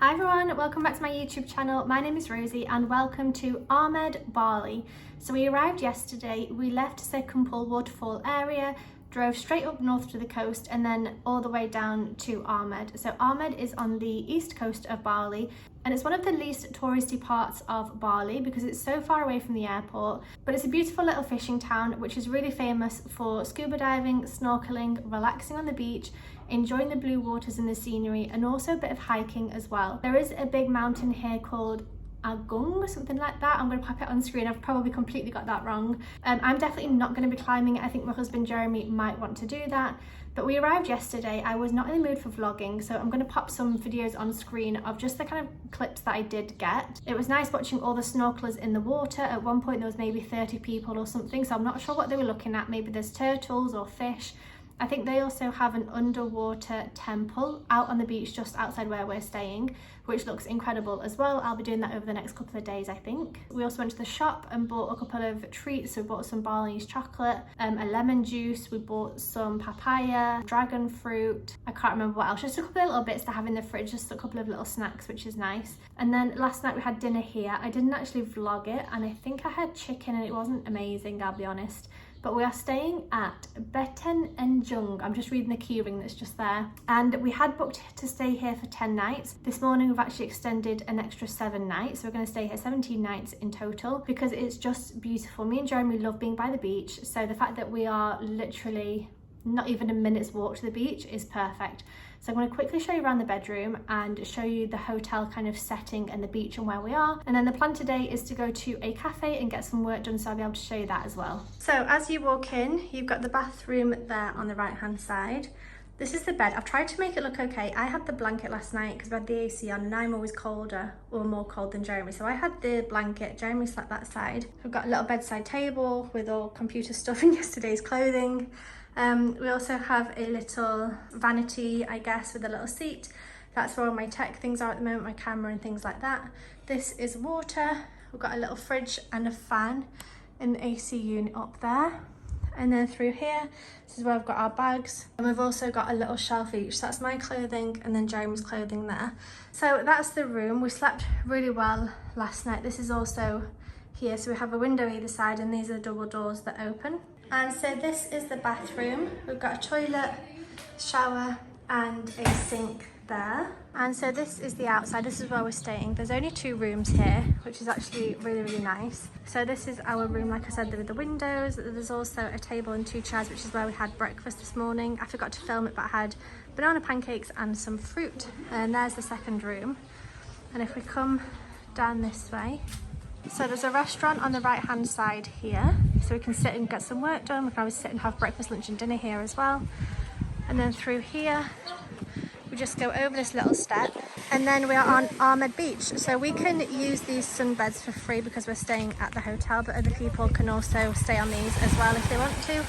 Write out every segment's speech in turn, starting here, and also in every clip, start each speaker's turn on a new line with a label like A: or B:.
A: Hi everyone, welcome back to my YouTube channel. My name is Rosie and welcome to Amed, Bali. So we arrived yesterday, we left Sekumpul waterfall area, drove straight up north to the coast and then all the way down to Amed. So Amed is on the east coast of Bali and it's one of the least touristy parts of Bali because it's so far away from the airport, but it's a beautiful little fishing town which is really famous for scuba diving, snorkeling, relaxing on the beach, enjoying the blue waters and the scenery, and also a bit of hiking as well. There is a big mountain here called Agung or something like that. I'm going to pop it on screen. I've probably completely got that wrong. I'm definitely not going to be climbing it. I think my husband Jeremy might want to do that. But we arrived yesterday. I was not in the mood for vlogging, so I'm going to pop some videos on screen of just the kind of clips that I did get. It was nice watching all the snorkelers in the water. At one point there was maybe 30 people or something, so I'm not sure what they were looking at. Maybe there's turtles or fish. I think they also have an underwater temple out on the beach just outside where we're staying, which looks incredible as well. I'll be doing that over the next couple of days, I think. We also went to the shop and bought a couple of treats. So we bought some Balinese chocolate, a lemon juice, we bought some papaya, dragon fruit, I can't remember what else, just a couple of little bits to have in the fridge, just a couple of little snacks, which is nice. And then last night we had dinner here. I didn't actually vlog it and I think I had chicken and it wasn't amazing, I'll be honest. But we are staying at Beten Enjung. I'm just reading the keyring that's just there. And we had booked to stay here for 10 nights. This morning we've actually extended an extra 7 nights. So we're going to stay here 17 nights in total because it's just beautiful. Me and Jeremy love being by the beach. So the fact that we are literally not even a minute's walk to the beach is perfect. So I'm going to quickly show you around the bedroom and show you the hotel kind of setting and the beach and where we are. And then the plan today is to go to a cafe and get some work done, so I'll be able to show you that as well. So as you walk in, you've got the bathroom there on the right hand side. This is the bed. I've tried to make it look okay. I had the blanket last night because we had the AC on and I'm always colder or more cold than Jeremy. So I had the blanket, Jeremy slept that side. We've got a little bedside table with all computer stuff and yesterday's clothing. We also have a little vanity, I guess, with a little seat. That's where all my tech things are at the moment, my camera and things like that. This is water. We've got a little fridge and a fan in the AC unit up there. And then through here, this is where I've got our bags. And we've also got a little shelf each. So that's my clothing and then Jeremy's clothing there. So that's the room. We slept really well last night. This is also here. So we have a window either side and these are double doors that open. And so this is the bathroom. We've got a toilet, shower and a sink there. And so this is the outside. This is where we're staying. There's only 2 rooms here, which is actually really, really nice. So this is our room, like I said, with the windows. There's also a table and 2 chairs, which is where we had breakfast this morning. I forgot to film it, but I had banana pancakes and some fruit. And there's the second room. And if we come down this way, so there's a restaurant on the right hand side here, so we can sit and get some work done. We can always sit and have breakfast, lunch and dinner here as well. And then through here we just go over this little step and then we are on Amed Beach. So we can use these sunbeds for free because we're staying at the hotel, but other people can also stay on these as well if they want to.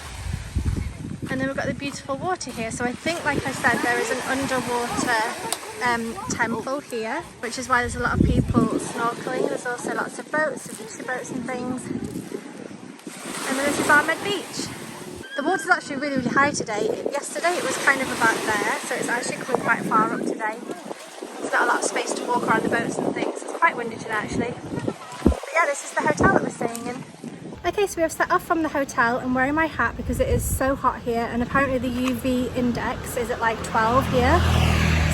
A: And then we've got the beautiful water here. So I think, like I said, there is an underwater temple here, which is why there's a lot of people snorkeling. There's also lots of boats, Suzuki boats and things. And then this is Amed Beach. The water's actually really, really high today. Yesterday it was kind of about there, so it's actually coming quite far up today. There's not a lot of space to walk around the boats and things. It's quite windy today actually. But yeah, this is the hotel that we're staying in. Okay, so we have set off from the hotel. I'm wearing my hat because it is so hot here and apparently the UV index is at like 12 here.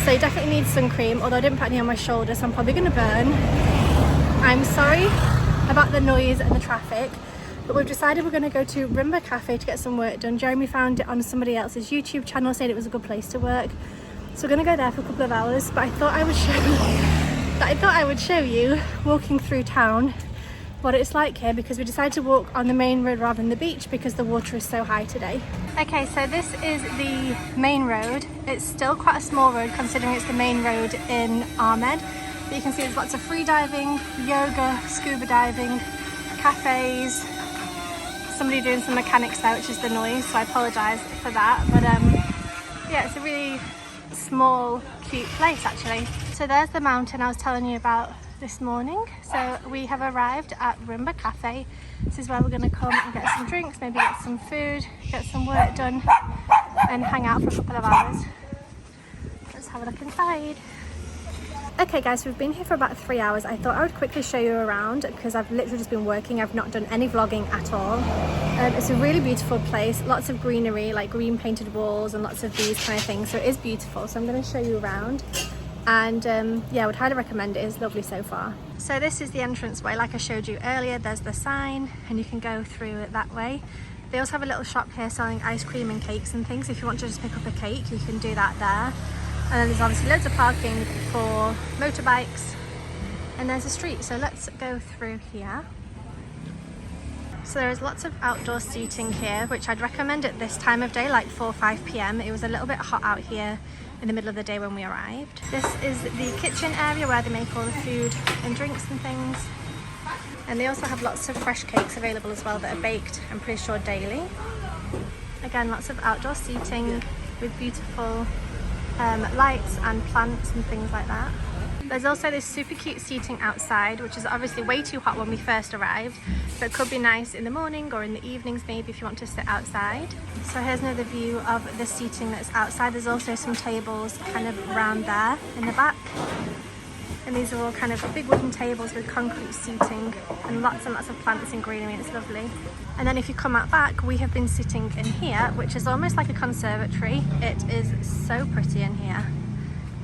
A: So you definitely need sun cream, although I didn't put any on my shoulders, so I'm probably going to burn. I'm sorry about the noise and the traffic, but we've decided we're going to go to Rimba Cafe to get some work done. Jeremy found it on somebody else's YouTube channel saying it was a good place to work. So we're going to go there for a couple of hours, but I thought I would show you walking through town what it's like here because we decided to walk on the main road rather than the beach because the water is so high today. Okay, so this is the main road. It's still quite a small road considering it's the main road in Amed. But you can see there's lots of free diving, yoga, scuba diving, cafes, somebody doing some mechanics there, which is the noise, so I apologise for that. But yeah, it's a really small, cute place actually. So there's the mountain I was telling you about this morning. So we have arrived at Rimba Cafe. This is where we're going to come and get some drinks, maybe get some food, get some work done and hang out for a couple of hours. Let's have a look inside. Okay guys, we've been here for about 3 hours. I thought I would quickly show you around because I've literally just been working. I've not done any vlogging at all. It's a really beautiful place, lots of greenery, like green painted walls and lots of these kind of things, so it is beautiful. So I'm going to show you around, and yeah, I would highly recommend it. It's lovely so far. So this is the entrance way, like I showed you earlier. There's the sign and you can go through it that way. They also have a little shop here selling ice cream and cakes and things. If you want to just pick up a cake, you can do that there. And then there's obviously loads of parking for motorbikes, and there's a street, so let's go through here. So there is lots of outdoor seating here, which I'd recommend at this time of day, like 4 or 5 p.m. It was a little bit hot out here in the middle of the day when we arrived. This is the kitchen area where they make all the food and drinks and things. And they also have lots of fresh cakes available as well that are baked, I'm pretty sure, daily. Again, lots of outdoor seating with beautiful lights and plants and things like that. There's also this super cute seating outside, which is obviously way too hot when we first arrived, but could be nice in the morning or in the evenings maybe if you want to sit outside. So here's another view of the seating that's outside. There's also some tables kind of around there in the back. And these are all kind of big wooden tables with concrete seating and lots of plants and greenery. It's lovely. And then if you come out back, we have been sitting in here, which is almost like a conservatory. It is so pretty in here.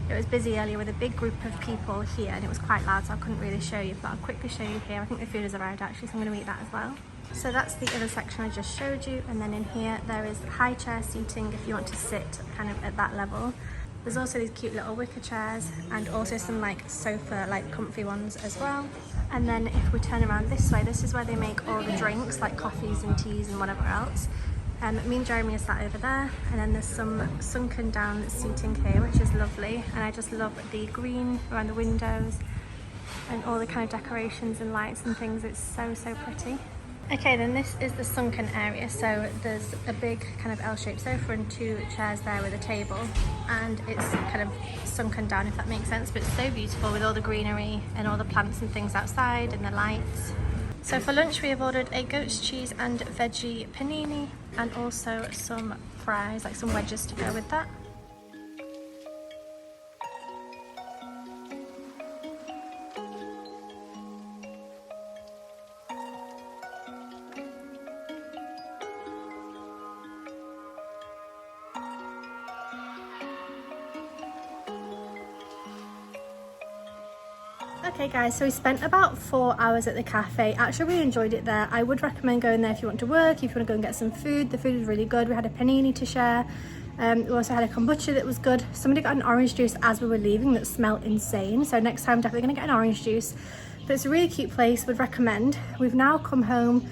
A: It was busy earlier with a big group of people here, and it was quite loud, so I couldn't really show you, but I'll quickly show you here. I think the food has arrived actually, so I'm going to eat that as well. So that's the other section I just showed you, and then in here there is high chair seating if you want to sit kind of at that level. There's also these cute little wicker chairs and also some like sofa, like comfy ones as well. And then if we turn around this way, this is where they make all the drinks, like coffees and teas and whatever else. Me and Jeremy are sat over there, and then there's some sunken down seating here, which is lovely. And I just love the green around the windows and all the kind of decorations and lights and things. It's so pretty. Okay, then this is the sunken area. So there's a big kind of L-shaped sofa and 2 chairs there with a table, and it's kind of sunken down, if that makes sense, but it's so beautiful with all the greenery and all the plants and things outside and the lights. So for lunch we have ordered a goat's cheese and veggie panini, and also some fries, like some wedges to go with that. Okay guys, so we spent about 4 hours at the cafe. Actually really enjoyed it there. I would recommend going there if you want to work, if you want to go and get some food. The food was really good. We had a panini to share. We also had a kombucha that was good. Somebody got an orange juice as we were leaving that smelled insane, so next time I'm definitely going to get an orange juice. But it's a really cute place, would recommend. We've now come home.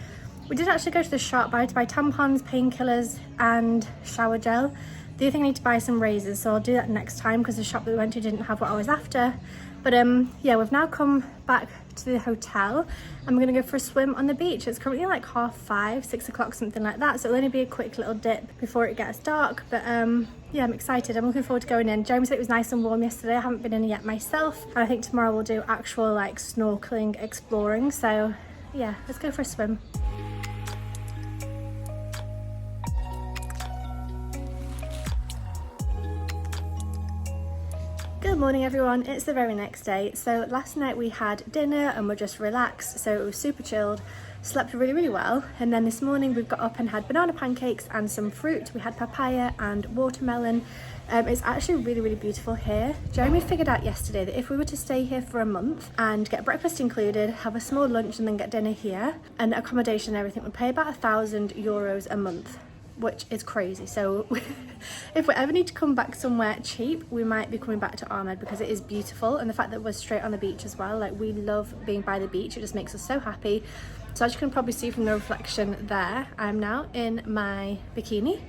A: We did actually go to the shop. I had to buy tampons, painkillers and shower gel. The other thing I need to buy some razors, so I'll do that next time because the shop that we went to didn't have what I was after. But yeah, we've now come back to the hotel and we're gonna go for a swim on the beach. It's currently like 5:30, 6 o'clock, something like that. So it'll only be a quick little dip before it gets dark. But yeah, I'm excited. I'm looking forward to going in. Jeremy said it was nice and warm yesterday. I haven't been in yet myself. And I think tomorrow we'll do actual like snorkeling, exploring. So yeah, let's go for a swim. Good morning everyone, it's the very next day. So last night we had dinner and we're just relaxed, so it was super chilled, slept really well. And then this morning we've got up and had banana pancakes and some fruit. We had papaya and watermelon. It's actually really beautiful here. Jeremy figured out yesterday that if we were to stay here for a month and get breakfast included, have a small lunch and then get dinner here and accommodation and everything, we'd pay about €1,000 a month, which is crazy. So if we ever need to come back somewhere cheap, we might be coming back to Amed because it is beautiful, and the fact that we're straight on the beach as well. Like, we love being by the beach. It just makes us so happy. So as you can probably see from the reflection there, I'm now in my bikini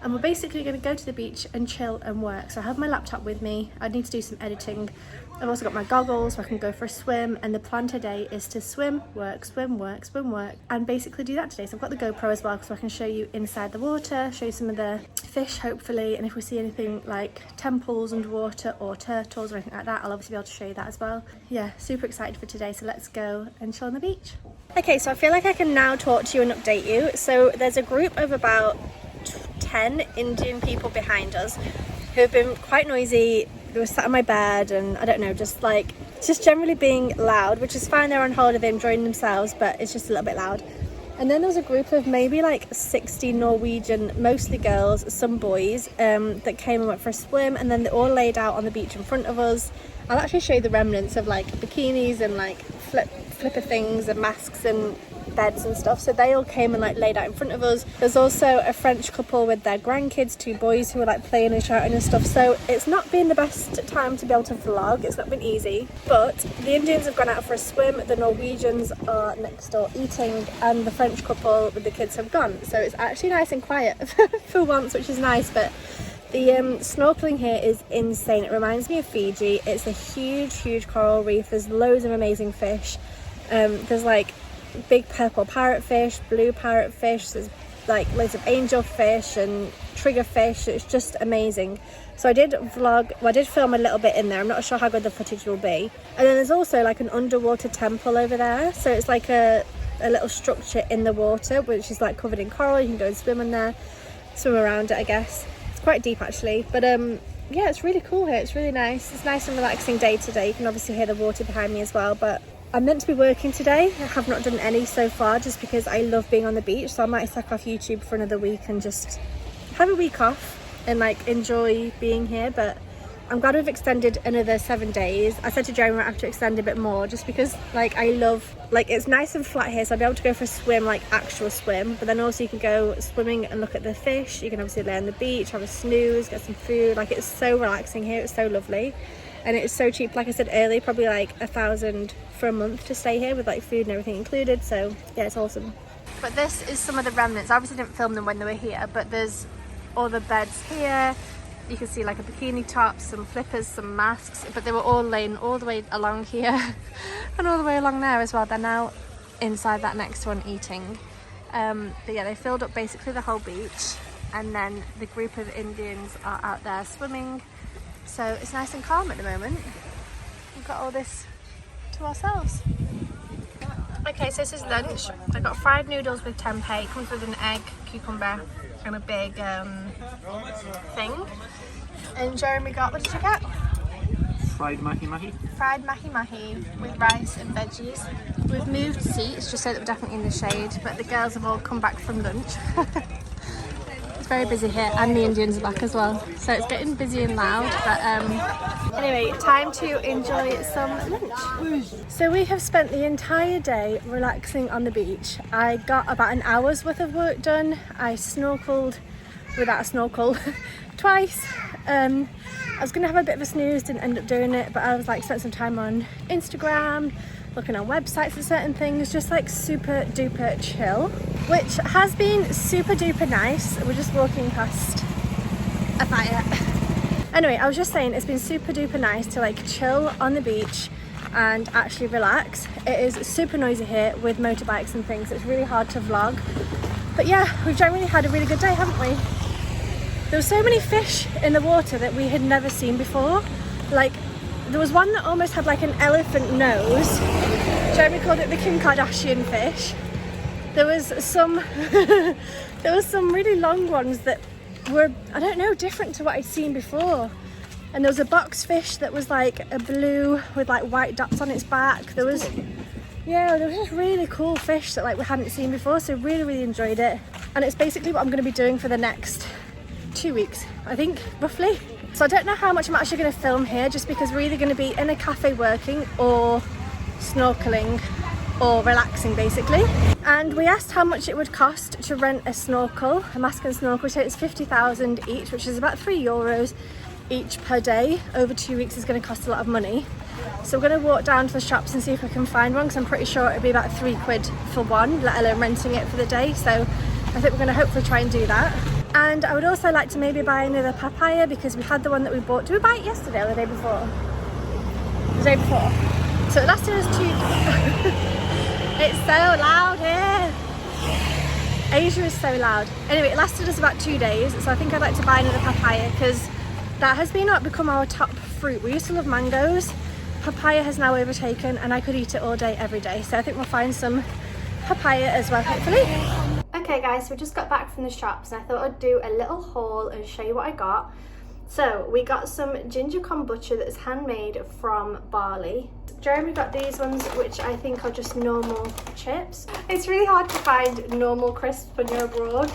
A: and we're basically going to go to the beach and chill and work. So I have my laptop with me. I need to do some editing. I've also got my goggles so I can go for a swim, and the plan today is to swim, work, and basically do that today. So I've got the GoPro as well so I can show you inside the water, show you some of the fish hopefully, and if we see anything like temples underwater or turtles or anything like that, I'll obviously be able to show you that as well. Yeah, super excited for today, so let's go and chill on the beach. Okay, so I feel like I can now talk to you and update you. So there's a group of about 10 Indian people behind us who have been quite noisy, they were sat on my bed, and I don't know, just generally being loud, which is fine. They're on holiday, they're enjoying themselves, but it's just a little bit loud. And then there was a group of maybe like 60 Norwegian, mostly girls, some boys, that came and went for a swim, and then they all laid out on the beach in front of us. I'll actually show you the remnants of like bikinis and like flipper things and masks and beds and stuff. So they all came and like laid out in front of us. There's also a French couple with their grandkids, 2 boys, who were like playing and shouting and stuff. So it's not been the best time to be able to vlog. It's not been easy, but the Indians have gone out for a swim, the Norwegians are next door eating, and the French couple with the kids have gone. So it's actually nice and quiet for once, which is nice. But the snorkeling here is insane. It reminds me of Fiji. It's a huge coral reef. There's loads of amazing fish. There's like big purple parrotfish, blue parrotfish, there's like loads of angelfish and triggerfish. It's just amazing. So I did vlog, well, I did film a little bit in there. I'm not sure how good the footage will be. And then there's also like an underwater temple over there. So it's like a little structure in the water, which is like covered in coral. You can go and swim in there, swim around it, I guess. It's quite deep actually, but yeah, it's really cool here. It's really nice. It's a nice and relaxing day today. You can obviously hear the water behind me as well, but I'm meant to be working today. I have not done any so far, just because I love being on the beach. So I might stack off YouTube for another week and just have a week off and like enjoy being here. But I'm glad we've extended another 7 days. I said to Jeremy I have to extend a bit more, just because like I love, like it's nice and flat here, so I'll be able to go for a swim, like actual swim. But then also you can go swimming and look at the fish. You can obviously lay on the beach, have a snooze, get some food. Like it's so relaxing here. It's so lovely. And it's so cheap, like I said earlier, probably like $1,000 for a month to stay here with like food and everything included. So yeah, it's awesome. But this is some of the remnants. I obviously didn't film them when they were here, but there's all the beds here. You can see like a bikini top, some flippers, some masks, but they were all laying all the way along here and all the way along there as well. They're now inside that next one eating. But yeah, they filled up basically the whole beach, and then the group of Indians are out there swimming. So it's nice and calm at the moment. We've got all this to ourselves. Okay, so this is lunch. I got fried noodles with tempeh. It comes with an egg, cucumber, and a big thing. And Jeremy got, what did you get?
B: Fried mahi-mahi.
A: Fried mahi-mahi with rice and veggies. We've moved seats just so that we're definitely in the shade, but the girls have all come back from lunch. It's very busy here, and the Indians are back as well, so it's getting busy and loud. But anyway, time to enjoy some lunch. So we have spent the entire day relaxing on the beach. I got about an hour's worth of work done. I snorkeled without a snorkel twice. I was gonna have a bit of a snooze, didn't end up doing it, but I was like spent some time on Instagram, looking on websites for certain things, just like super duper chill, which has been super duper nice. We're just walking past a fire. Anyway, I was just saying it's been super duper nice to like chill on the beach and actually relax. It is super noisy here with motorbikes and things. It's really hard to vlog, but yeah, we've generally had a really good day, haven't we? There were so many fish in the water that we had never seen before. Like there was one that almost had like an elephant nose. Jeremy called it the Kim Kardashian fish. There was some really long ones that were, I don't know, different to what I'd seen before. And there was a box fish that was like a blue with like white dots on its back. There was just really cool fish that like we hadn't seen before, so really enjoyed it. And it's basically what I'm going to be doing for the next 2 weeks, I think, roughly. So I don't know how much I'm actually going to film here, just because we're either going to be in a cafe working or snorkeling or relaxing basically. And we asked how much it would cost to rent a snorkel, a mask and snorkel. So it's 50,000 each, which is about €3 each per day. Over 2 weeks is going to cost a lot of money. So we're going to walk down to the shops and see if we can find one, because I'm pretty sure it'd be about £3 for one, let alone renting it for the day. So I think we're going to hopefully try and do that. And I would also like to maybe buy another papaya, because we had the one that we bought. Did we buy it yesterday or the day before? The day before. So it lasted us 2... It's so loud here. Asia is so loud. Anyway, it lasted us about 2 days, so I think I'd like to buy another papaya, because that has become our top fruit. We used to love mangoes. Papaya has now overtaken, and I could eat it all day, every day. So I think we'll find some papaya as well, hopefully. Okay guys, so we just got back from the shops, and I thought I'd do a little haul and show you what I got. So we got some ginger kombucha that's handmade from Bali. Jeremy got these ones, which I think are just normal chips. It's really hard to find normal crisps when you're abroad.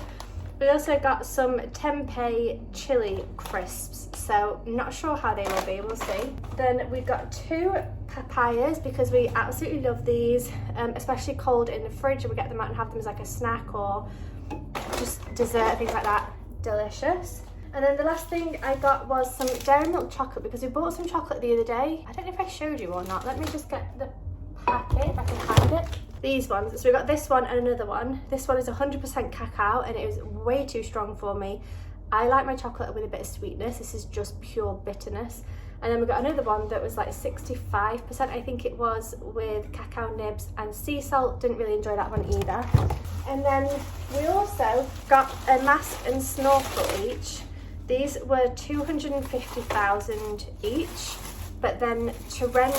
A: We also got some tempeh chili crisps, so not sure how they will be, we'll see. Then we got 2 papayas because we absolutely love these, especially cold in the fridge. We get them out and have them as like a snack or just dessert, things like that. Delicious. And then the last thing I got was some dairy milk chocolate because we bought some chocolate the other day. I don't know if I showed you or not. Let me just get the packet if I can find it. These ones, so we got this one and another one. This one is 100% cacao and it was way too strong for me. I like my chocolate with a bit of sweetness. This is just pure bitterness. And then we got another one that was like 65%, I think it was, with cacao nibs and sea salt. Didn't really enjoy that one either. And then we also got a mask and snorkel each. These were 250,000 each, but then to rent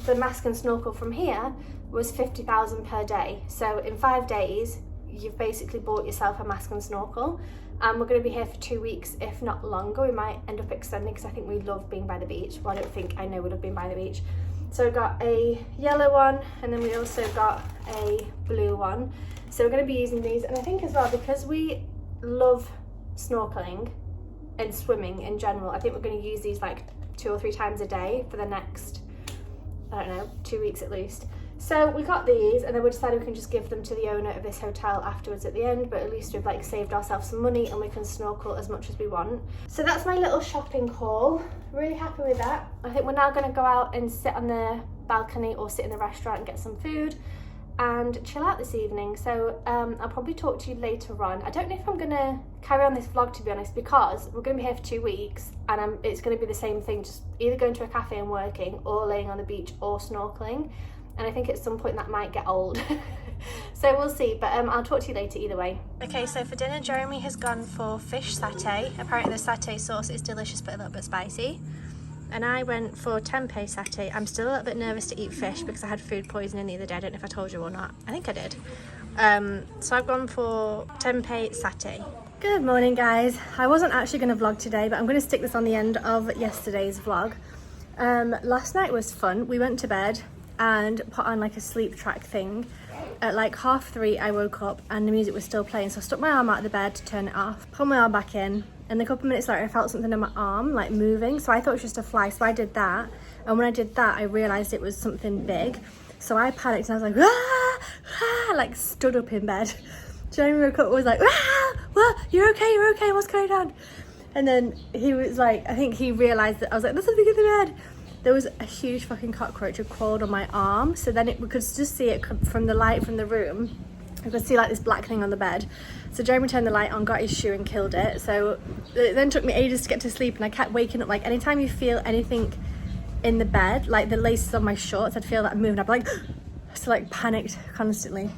A: the mask and snorkel from here was 50,000 per day. So in 5 days, you've basically bought yourself a mask and snorkel. And we're going to be here for 2 weeks, if not longer. We might end up extending because I think we love being by the beach. Well, I know we love being by the beach. So we got a yellow one, and then we also got a blue one. So we're going to be using these. And I think as well, because we love snorkeling and swimming in general, I think we're going to use these like 2 or 3 times a day for the next, I don't know, 2 weeks at least. So we got these, and then we decided we can just give them to the owner of this hotel afterwards at the end, but at least we've like saved ourselves some money and we can snorkel as much as we want. So that's my little shopping haul. Really happy with that. I think we're now going to go out and sit on the balcony or sit in the restaurant and get some food and chill out this evening. So I'll probably talk to you later on. I don't know if I'm going to carry on this vlog, to be honest, because we're going to be here for 2 weeks and it's going to be the same thing, just either going to a cafe and working or laying on the beach or snorkeling. And I think at some point that might get old. So we'll see, but I'll talk to you later either way. Okay, so for dinner, Jeremy has gone for fish satay. Apparently the satay sauce is delicious but a little bit spicy. And I went for tempeh satay. I'm still a little bit nervous to eat fish because I had food poisoning the other day. I don't know if I told you or not. I think I did. So I've gone for tempeh satay. Good morning, guys. I wasn't actually going to vlog today, but I'm going to stick this on the end of yesterday's vlog. Last night was fun. We went to bed and put on like a sleep track thing. At like 3:30 I woke up and the music was still playing, so I stuck my arm out of the bed to turn it off, put my arm back in, and a couple of minutes later I felt something in my arm like moving, so I thought it was just a fly, so I did that, and when I did that I realised it was something big, so I panicked and I was like, ah, ah, like stood up in bed. Jeremy woke up and was like, ah, what, you're okay, what's going on? And then he was like, I think he realised that I was like, there's something in the bed. There was a huge fucking cockroach that crawled on my arm, so then we could just see it from the light from the room. We could see like this black thing on the bed. So Jeremy turned the light on, got his shoe and killed it. So it then took me ages to get to sleep, and I kept waking up. Like anytime you feel anything in the bed, like the laces on my shorts, I'd feel that moving. I'd be like, so like panicked constantly.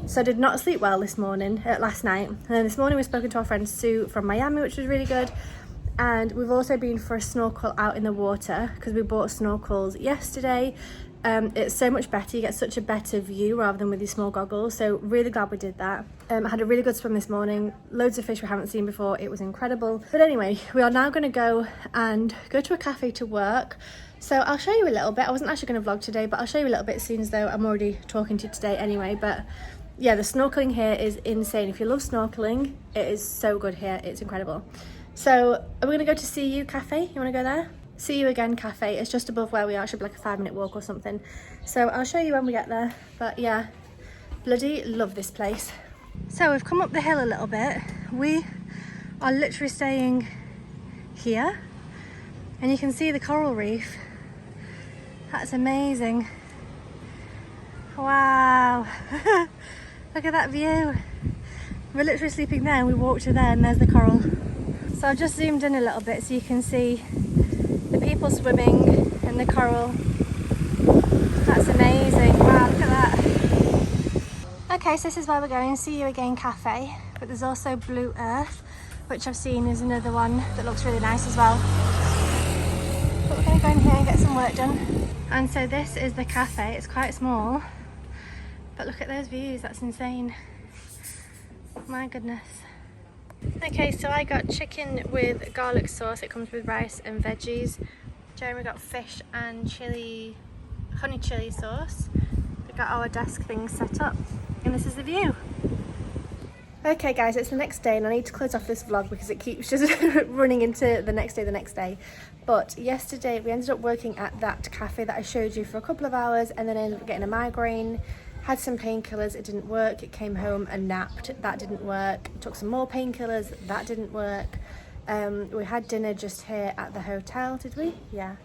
A: So I did not sleep well this morning, last night. And then this morning we spoken to our friend Sue from Miami, which was really good. And we've also been for a snorkel out in the water because we bought snorkels yesterday. It's so much better, you get such a better view rather than with your small goggles, so really glad we did that. I had a really good swim this morning, loads of fish we haven't seen before, it was incredible. But anyway, we are now going to go to a cafe to work. So I'll show you a little bit. I wasn't actually going to vlog today, but I'll show you a little bit soon, as though I'm already talking to you today anyway. But yeah, the snorkeling here is insane. If you love snorkeling, it is so good here, it's incredible. So are we going to go to See You Cafe? You want to go there? See You Again Cafe. It's just above where we are. It should be like a 5-minute walk or something. So I'll show you when we get there. But yeah, bloody love this place. So we've come up the hill a little bit. We are literally staying here. And you can see the coral reef. That's amazing. Wow. Look at that view. We're literally sleeping there and we walked to there and there's the coral. So I've just zoomed in a little bit so you can see the people swimming and the coral. That's amazing. Wow, look at that. Okay, so this is where we're going, See You Again Cafe. But there's also Blue Earth, which I've seen is another one that looks really nice as well. But we're going to go in here and get some work done. And so this is the cafe. It's quite small, but look at those views. That's insane. My goodness. Okay, so I got chicken with garlic sauce. It comes with rice and veggies. Jeremy got fish and chili, honey chili sauce. We got our desk things set up, and this is the view. Okay guys, it's the next day and I need to close off this vlog because it keeps just running into the next day. But yesterday we ended up working at that cafe that I showed you for a couple of hours, and then I ended up getting a migraine, had some painkillers, it didn't work, it came home and napped, that didn't work, took some more painkillers, that didn't work. We had dinner just here at the hotel, did we? Yeah.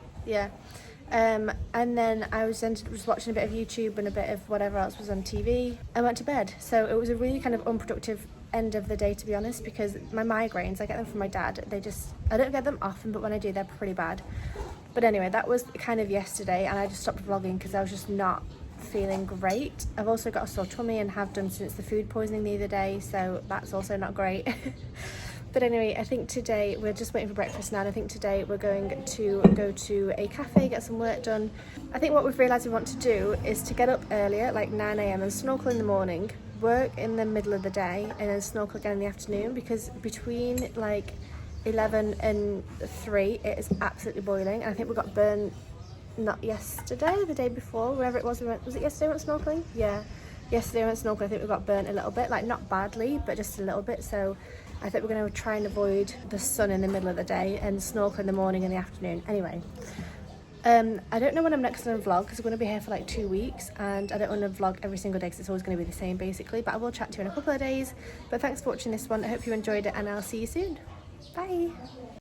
A: And then I was watching a bit of YouTube and a bit of whatever else was on TV. I went to bed, so it was a really kind of unproductive end of the day, to be honest, because my migraines, I get them from my dad. I don't get them often, but when I do, they're pretty bad. But anyway, that was kind of yesterday, and I just stopped vlogging because I was just not feeling great. I've also got a sore tummy and have done since the food poisoning the other day, so that's also not great. But anyway, I think today we're just waiting for breakfast now, and I think today we're going to go to a cafe, get some work done. I think what we've realised we want to do is to get up earlier, like 9 AM, and snorkel in the morning, work in the middle of the day, and then snorkel again in the afternoon, because between like 11 and 3 it is absolutely boiling. And I think we got burnt, not yesterday, the day before, wherever it was we went. Was it yesterday we went snorkeling? Yeah, yesterday we went snorkeling. I think we got burnt a little bit, like not badly, but just a little bit. So I think we're going to try and avoid the sun in the middle of the day and snorkel in the morning and the afternoon. Anyway, I don't know when I'm next going to vlog because we're going to be here for like 2 weeks, and I don't want to vlog every single day because it's always going to be the same basically, but I will chat to you in a couple of days. But thanks for watching this one. I hope you enjoyed it, and I'll see you soon. Bye.